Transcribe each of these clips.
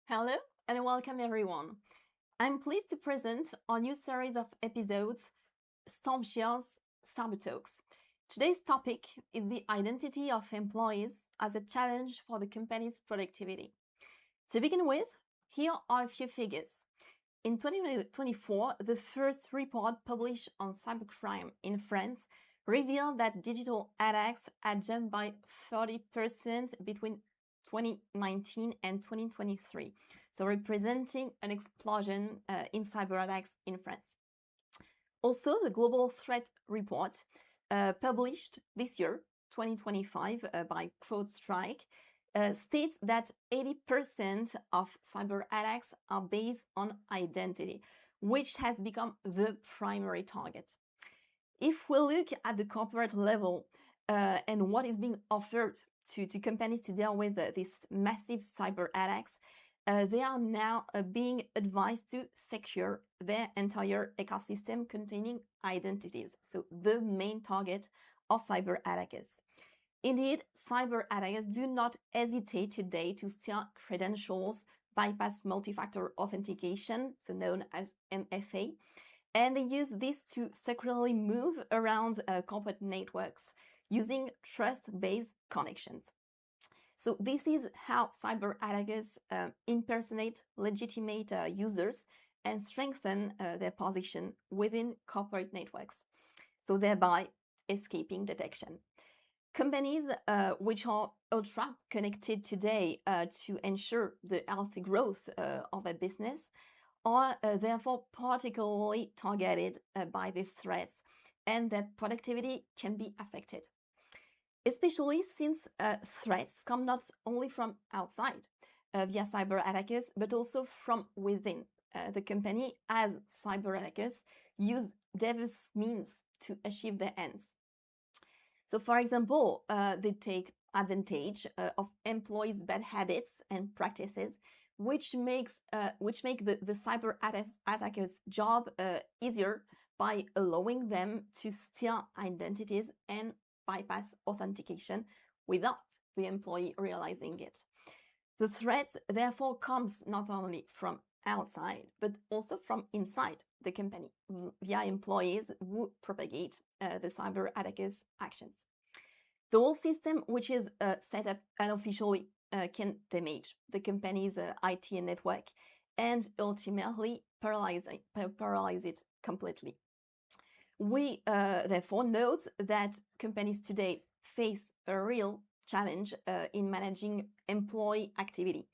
Hello and welcome everyone. I'm pleased to present our new series of episodes, Stormshield ZTNA. Today's topic is the identity of employees as a challenge for the company's productivity. To begin with, here are a few figures. In 2024, the first report published on cybercrime in France revealed that digital attacks had jumped by 30% between 2019 and 2023, so representing an explosion in cyber attacks in France. Also, the Global Threat Report published this year, 2025, by CrowdStrike, states that 80% of cyber attacks are based on identity, which has become the primary target. If we look at the corporate level and what is being offered to companies to deal with these massive cyber attacks, they are now being advised to secure their entire ecosystem containing identities, so the main target of cyber attackers. Indeed, cyber attackers do not hesitate today to steal credentials, bypass multi-factor authentication, so known as MFA, and they use this to secretly move around corporate networks using trust-based connections. So this is how cyber attackers impersonate legitimate users and strengthen their position within corporate networks, so thereby escaping detection. Companies which are ultra connected today to ensure the healthy growth of their business are therefore particularly targeted by these threats, and their productivity can be affected. Especially since threats come not only from outside via cyber attackers, but also from within the company, as cyber attackers use diverse means to achieve their ends. So, for example, they take advantage of employees' bad habits and practices, which make the cyber attacker's job easier by allowing them to steal identities and bypass authentication without the employee realizing it. The threat therefore comes not only from outside, but also from inside the company via employees who propagate the cyber attacker's actions. The whole system, which is set up unofficially, can damage the company's IT and network and ultimately paralyze it completely. We therefore note that companies today face a real challenge in managing employee activity,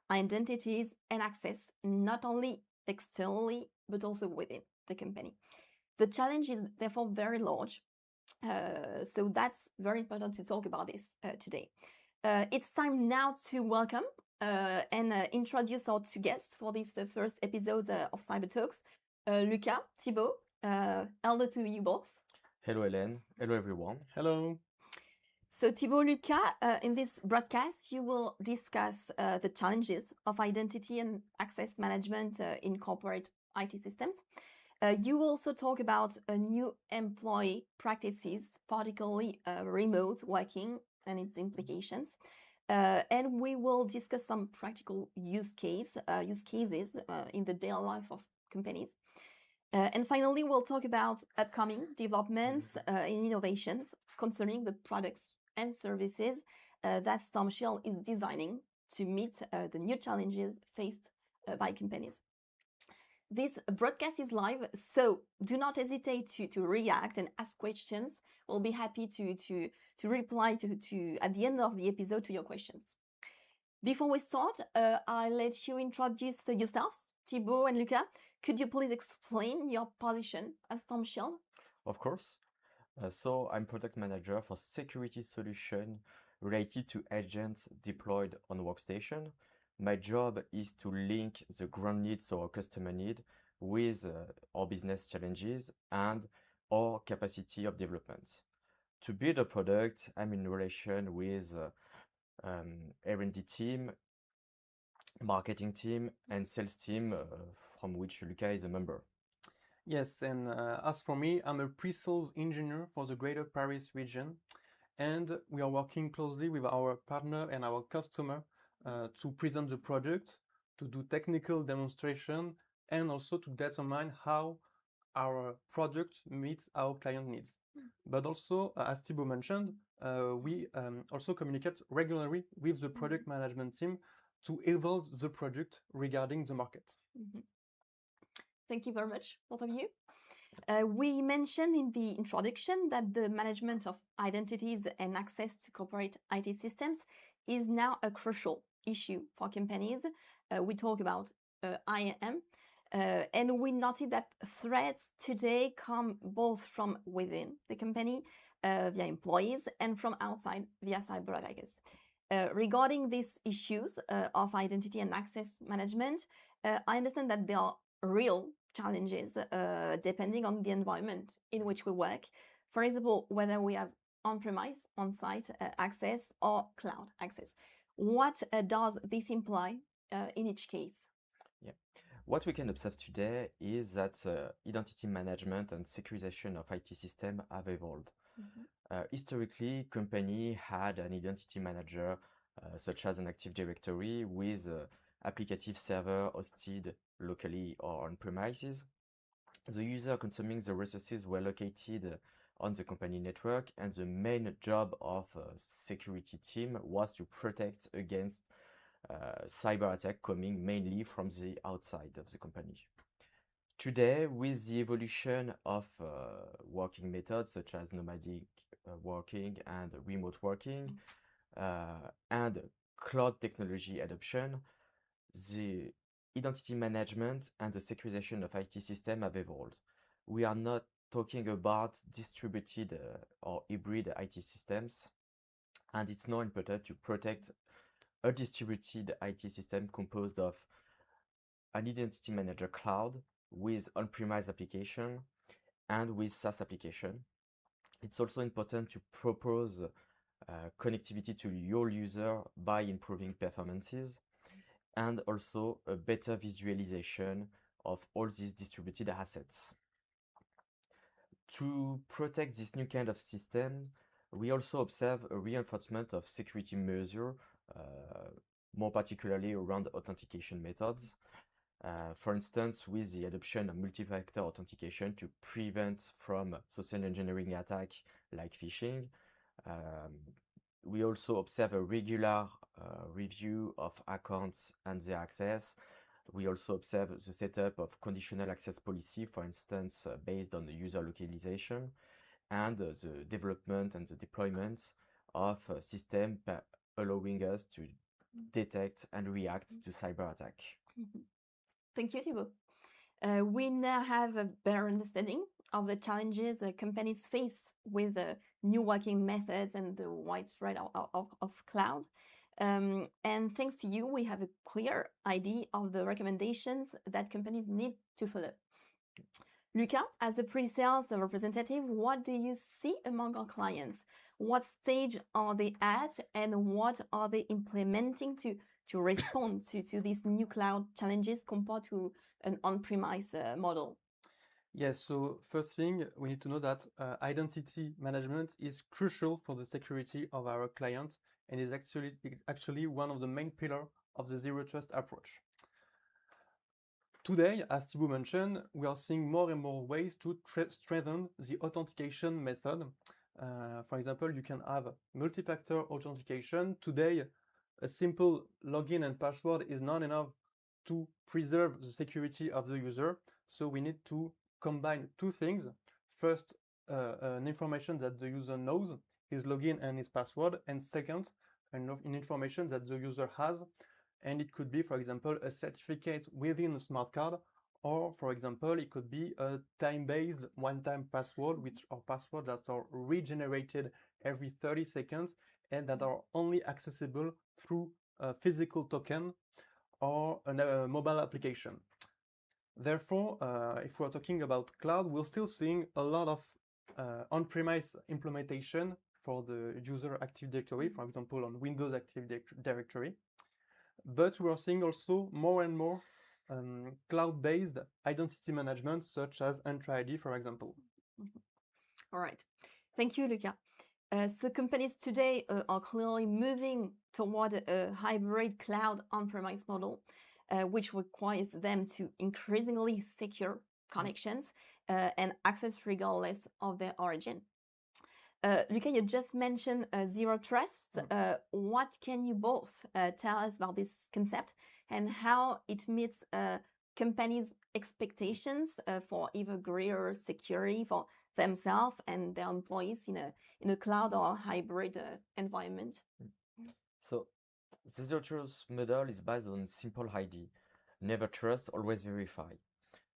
identities, and access, not only externally, but also within the company. The challenge is therefore very large, so that's very important to talk about this today. It's time now to welcome and introduce our two guests for this first episode of Cyber Talks. Lucas, Thibault, hello to you both. Hello, Hélène. Hello, everyone. Hello. So Thibault, Lucas, in this broadcast, you will discuss the challenges of identity and access management in corporate IT systems. You will also talk about new employee practices, particularly remote working and its implications. And we will discuss some practical use cases in the daily life of companies. And finally, we'll talk about upcoming developments and innovations concerning the products and services that Stormshield is designing to meet the new challenges faced by companies. This broadcast is live, so do not hesitate to react and ask questions. We'll be happy to reply to at the end of the episode to your questions. Before we start, I'll let you introduce yourselves, Thibault and Lucas. Could you please explain your position at Stormshield? Of course. So I'm product manager for security solution related to agents deployed on workstation. My job is to link the ground needs or customer need with our business challenges and our capacity of development. To build a product, I'm in relation with R&D team, marketing team, and sales team, from which Lucas is a member. Yes, and as for me, I'm a pre-sales engineer for the Greater Paris region, and we are working closely with our partner and our customer to present the product, to do technical demonstration, and also to determine how our product meets our client needs. But also, as Thibault mentioned, we also communicate regularly with the product management team to evolve the product regarding the market. Thank you very much, both of you. We mentioned in the introduction that the management of identities and access to corporate IT systems is now a crucial issue for companies. We talk about IAM, and we noted that threats today come both from within the company via employees and from outside via cyber attackers. Regarding these issues of identity and access management, I understand that there are real challenges depending on the environment in which we work. For example, whether we have on-premise, on-site access or cloud access. What does this imply in each case? Yeah. What we can observe today is that identity management and securization of IT systems have evolved. Historically, company had an identity manager such as an Active Directory with applicative server hosted locally or on premises. The user consuming the resources were located on the company network, and the main job of security team was to protect against cyber attack coming mainly from the outside of the company. Today, with the evolution of working methods such as nomadic working and remote working and cloud technology adoption, the identity management and the securization of IT systems have evolved. We are not talking about distributed or hybrid IT systems, and it's now important to protect a distributed IT system composed of an identity manager cloud with on-premise application and with SaaS application. It's also important to propose connectivity to your user by improving performances and also a better visualization of all these distributed assets. To protect this new kind of system, we also observe a reinforcement of security measures, more particularly around authentication methods. For instance, with the adoption of multi-factor authentication to prevent from social engineering attacks like phishing. We also observe a regular review of accounts and their access. We also observe the setup of conditional access policy, for instance, based on the user localization, and the development and the deployment of a system allowing us to detect and react to cyber attack. Thank you, Thibault. We now have a better understanding of the challenges companies face with new working methods and the widespread of cloud. And thanks to you, we have a clear idea of the recommendations that companies need to follow. Lucas, as a pre-sales representative, what do you see among our clients? What stage are they at, and what are they implementing to respond to these new cloud challenges compared to an on-premise model? Yes, so first thing, we need to know that identity management is crucial for the security of our clients and is actually one of the main pillars of the zero trust approach. Today, as Thibault mentioned, we are seeing more and more ways to strengthen the authentication method. For example, you can have multi-factor authentication. Today, a simple login and password is not enough to preserve the security of the user. So we need to combine two things. First, an information that the user knows, his login and his password, and second, an information that the user has. And it could be, for example, a certificate within a smart card, or for example, it could be a time-based one-time password, which are passwords that are regenerated every 30 seconds and that are only accessible through a physical token or a mobile application. Therefore, if we're talking about cloud, we're still seeing a lot of on-premise implementation for the user Active Directory, for example, on Windows Active Directory. But we are seeing also more and more cloud-based identity management, such as Entra ID, for example. All right. Thank you, Lucas. So companies today are clearly moving toward a hybrid cloud on-premise model. which requires them to increasingly secure connections and access regardless of their origin. Lucas, you just mentioned zero trust. What can you both tell us about this concept and how it meets companies' expectations for either greater security for themselves and their employees in a cloud or hybrid environment? So the zero trust model is based on simple ID: never trust, always verify.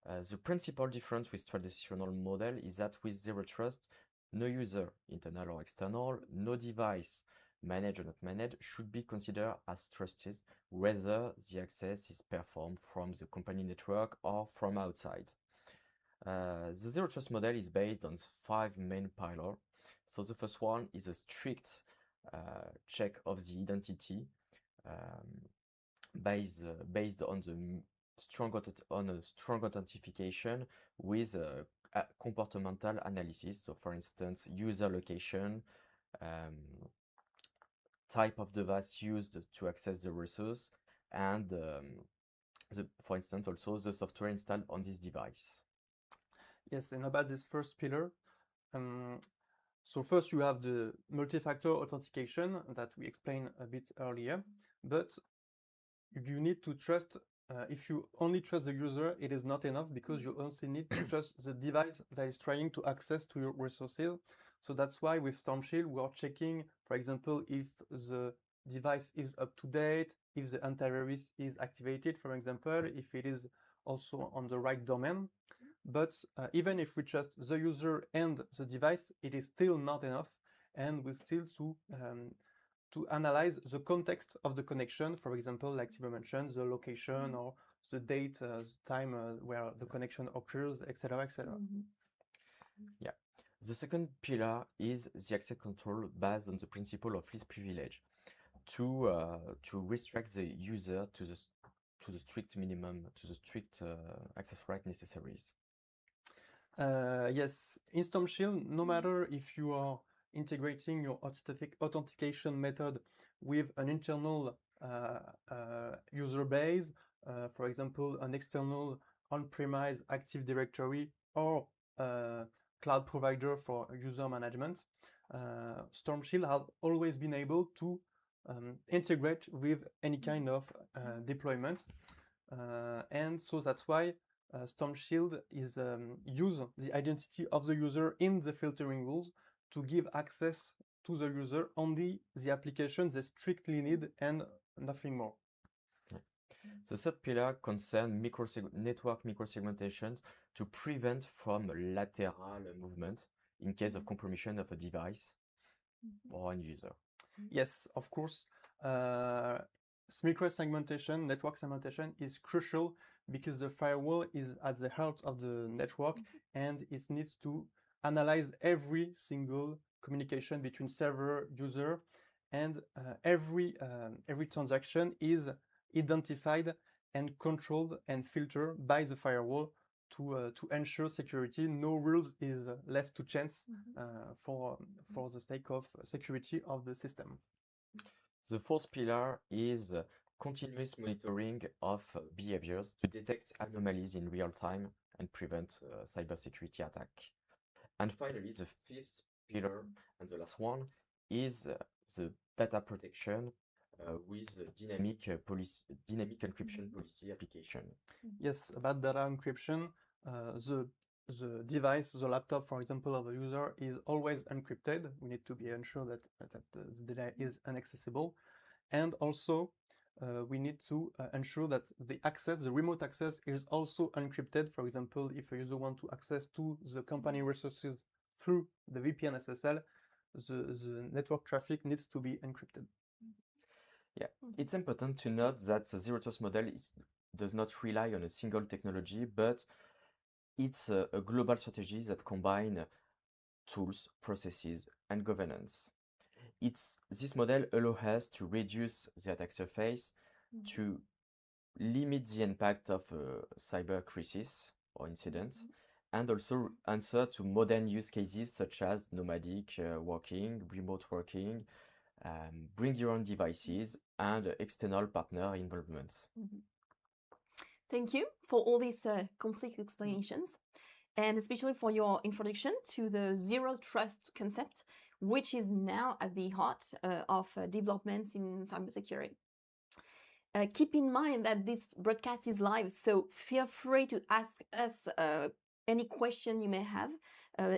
The principal difference with traditional model is that with zero trust, no user, internal or external, no device, managed or not managed, should be considered as trusted, whether the access is performed from the company network or from outside. The zero trust model is based on 5 main pillars. So the first one is a strict check of the identity based on the strong authentication with comportamental analysis. So for instance, user location, type of device used to access the resource, and for instance also the software installed on this device. Yes, and about this first pillar, so first you have the multi-factor authentication that we explained a bit earlier, but you need to trust. If you only trust the user, it is not enough, because you also need to trust the device that is trying to access to your resources. So that's why with Stormshield we are checking, for example, if the device is up to date, if the antivirus is activated, for example, if it is also on the right domain. But even if we trust the user and the device, it is still not enough, and we still to analyze the context of the connection, for example, like Thibault mentioned, the location or the date, the time where the connection occurs, etc., etc. Yeah. The second pillar is the access control based on the principle of least privilege to restrict the user to the strict minimum, to the strict access right necessaries. Yes, in Stormshield, no matter if you are integrating your authentication method with an internal user base, for example, an external on-premise Active Directory or cloud provider for user management, Stormshield has always been able to integrate with any kind of deployment. And so that's why Stormshield is use the identity of the user in the filtering rules to give access to the user only the applications they strictly need and nothing more. Yeah. The third pillar concerns network micro-segmentation to prevent from lateral movement in case of compromission of a device or an user. Yes, of course. Micro-segmentation, network segmentation is crucial because the firewall is at the heart of the network and it needs to analyze every single communication between server, user, and every transaction is identified and controlled and filtered by the firewall to ensure security. No rules is left to chance for the sake of security of the system. The fourth pillar is continuous monitoring of behaviors to detect anomalies in real time and prevent cybersecurity attack. And finally, the fifth pillar and the last one is the data protection with dynamic encryption policy application. Yes, about data encryption, the device, the laptop, for example, of a user is always encrypted. We need to be ensured that the data is inaccessible. And also, we need to ensure that the remote access is also encrypted. For example, if a user wants to access to the company resources through the VPN SSL, the network traffic needs to be encrypted. Yeah, it's important to note that the zero trust model does not rely on a single technology, but it's a global strategy that combines tools, processes, and governance. This model allows us to reduce the attack surface, to limit the impact of cyber crisis or incidents, and also answer to modern use cases such as nomadic working, remote working, bring your own devices, and external partner involvement. Thank you for all these complete explanations, and especially for your introduction to the zero trust concept, which is now at the heart of developments in cybersecurity. Keep in mind that this broadcast is live, so feel free to ask us any question you may have,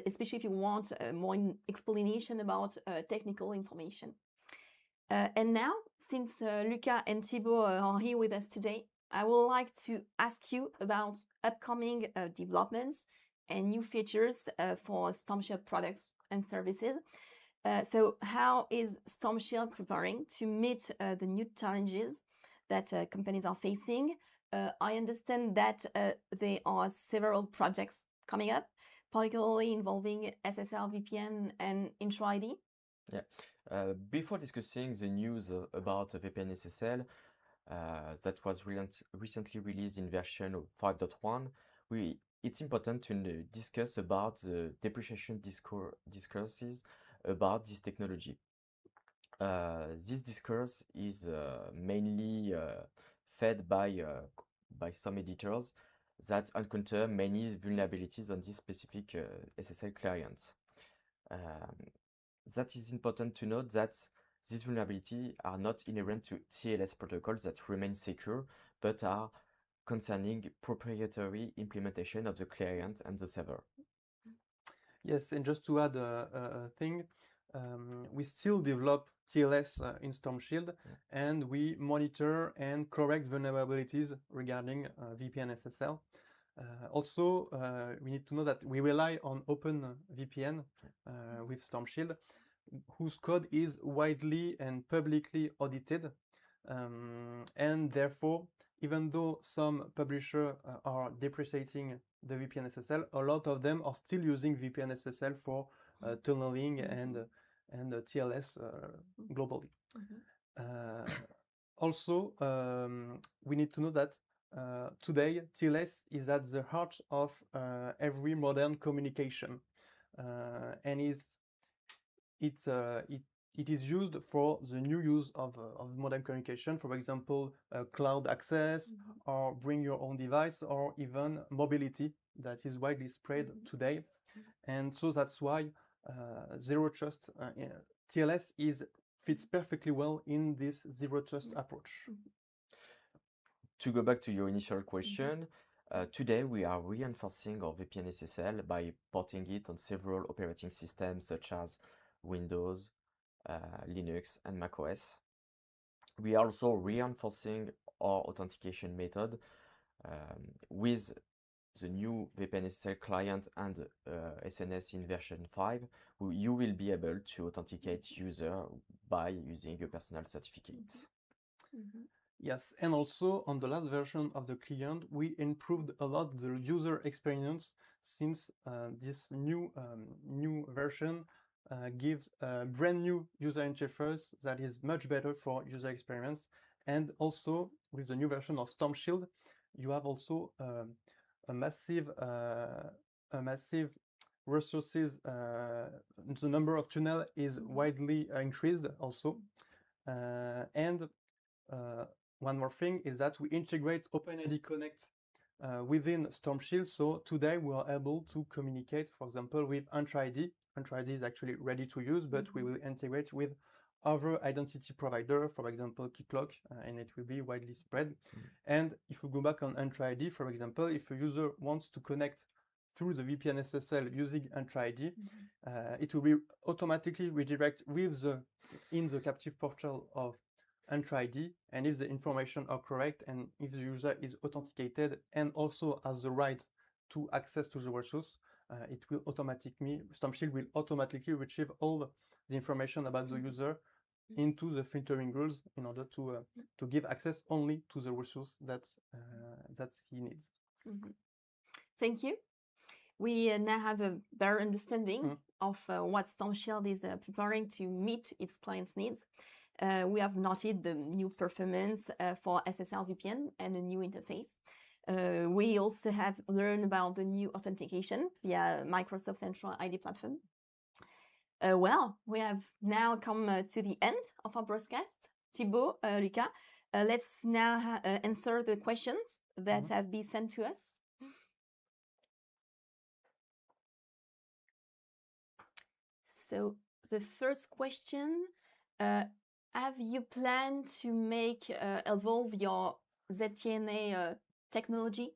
especially if you want more explanation about technical information. And now, since Lucas and Thibault are here with us today, I would like to ask you about upcoming developments and new features for Stormshield products and services. So how is Stormshield preparing to meet the new challenges that companies are facing? I understand that there are several projects coming up, particularly involving SSL, VPN, and intro ID. Yeah. Before discussing the news about VPN SSL that was recently released in version 5.1, it's important to discuss about the depreciation discourses about this technology. This discourse is mainly fed by some editors that encounter many vulnerabilities on this specific SSL clients. That is important to note that these vulnerabilities are not inherent to TLS protocols that remain secure, but are concerning proprietary implementation of the client and the server. Yes, and just to add a thing, we still develop TLS in Stormshield, and we monitor and correct vulnerabilities regarding VPN SSL. Also, we need to know that we rely on OpenVPN with Stormshield, whose code is widely and publicly audited, and therefore, even though some publishers are depreciating the VPN SSL, a lot of them are still using VPN SSL for tunneling and TLS globally. Also, we need to know that today TLS is at the heart of every modern communication, and it is used for the new use of modern communication, for example, cloud access, or bring your own device, or even mobility that is widely spread today. And so that's why zero trust TLS fits perfectly well in this zero trust approach. To go back to your initial question, today we are reinforcing our VPN SSL by porting it on several operating systems such as Windows, Linux, and macOS. We are also reinforcing our authentication method with the new VPN SSL client and SNS in version 5. You will be able to authenticate user by using a personal certificate. Yes, and also on the last version of the client, we improved a lot the user experience, since this new version gives a brand new user interface that is much better for user experience. And also with the new version of Stormshield, you have also a massive resources. The number of tunnel is widely increased also, and one more thing is that we integrate OpenID Connect within Stormshield. So today we are able to communicate, for example, with Entra ID. Entra ID is actually ready to use, but we will integrate with other identity provider, for example, Keycloak, and it will be widely spread. And if we go back on Entra ID, for example, if a user wants to connect through the VPN SSL using Entra ID, it will be automatically redirect with in the captive portal of Entra ID, and if the information are correct, and if the user is authenticated and also has the right to access to the resource, it will automatically, Stormshield will automatically retrieve all the information about the user into the filtering rules in order to give access only to the resource that he needs. Thank you. We now have a better understanding of what Stormshield is preparing to meet its clients' needs. We have noted the new performance for SSL VPN and a new interface. We also have learned about the new authentication via Microsoft Central ID platform. Well, we have now come to the end of our broadcast. Thibault, Lucas, let's now answer the questions that have been sent to us. So the first question, have you planned to make evolve your ZTNA technology?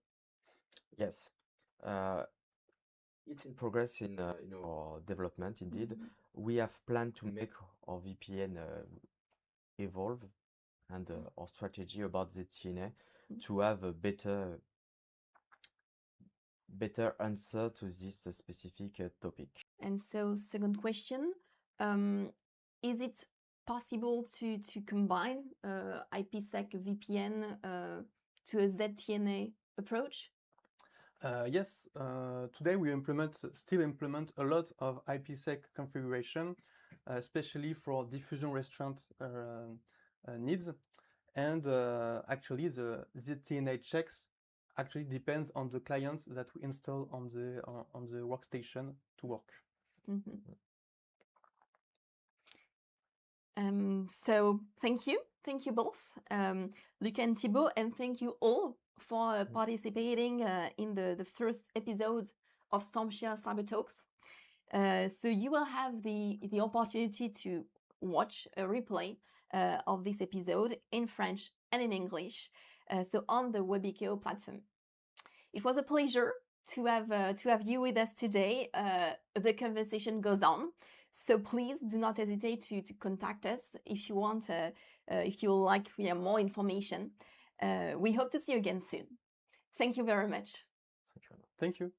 Yes, it's in progress in our development indeed. We have planned to make our VPN evolve, and our strategy about ZTNA to have a better answer to this specific topic. And so second question, is it possible to combine IPsec VPN to a ZTNA approach? Yes, today we still implement a lot of IPsec configuration, especially for diffusion restraint needs. And actually the ZTNA checks actually depends on the clients that we install on the workstation to work. So thank you both, Lucas and Thibault, and thank you all for participating in the first episode of Stormshield Cyber Talks. So you will have the opportunity to watch a replay of this episode in French and in English, so on the Webikio platform. It was a pleasure to have you with us today. The conversation goes on, so please do not hesitate to contact us if you want, if you like more information. We hope to see you again soon. Thank you very much. Thank you.